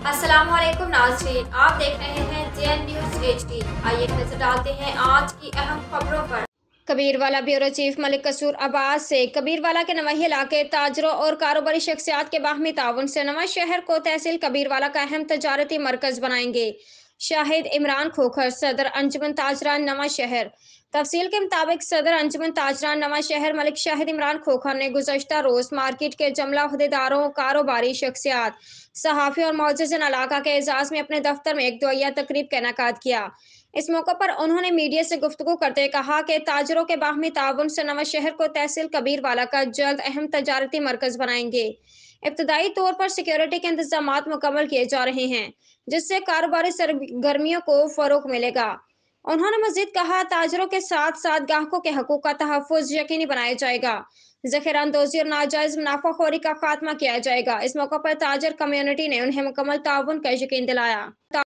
अस्सलाम वालेकुम नाज़रीन, आप देख रहे हैं JN न्यूज़ HD। आइए नजर डालते हैं आज की अहम खबरों पर। कबीरवाला ब्यूरो चीफ मलिक कसूर अब्बास से कबीरवाला के नवाही इलाके ताजरों और कारोबारी शख्सियात के बाहमी ताउन से नवा शहर को तहसील कबीरवाला का अहम तजारती मरकज बनाएंगे। शाहिद इमरान खोखर, सदर अंजुमन ताजरान नवा शहर। तफसील के मुताबिक सदर अंजुमन ताजरान नवा शहर मलिक शाहिद इमरान खोखर ने गुज़श्ता रोज मार्केट के जमला अहदेदारों, कारोबारी शख्सियात, सहाफ़ी और मोअज़्ज़िज़ीन इलाका के एजाज़ में अपने दफ्तर में एक दुआया तकरीब का इनेकाद किया। इस मौके पर उन्होंने मीडिया से गुफ्तगू करते हुए कहा कि ताजरों के बाहमी ताउन से नवा शहर को तहसील कबीरवाला का जल्द अहम तजारती मरकज बनाएंगे। इब्तदाई तौर पर सिक्योरिटी के इंतजामात मुकम्मल किए जा रहे हैं, जिससे कारोबारी सरगर्मियों को फरोग मिलेगा। उन्होंने मजीद कहा, ताजरों के साथ साथ ग्राहकों के हकूक का तहफ़्फ़ुज़ यकीनी बनाया जाएगा, ज़ख़ीरा अंदोज़ी और नाजायज़ मुनाफाखोरी का खात्मा किया जाएगा। इस मौके पर ताजर कम्युनिटी ने उन्हें मुकम्मल ताउन का यकीन दिलाया।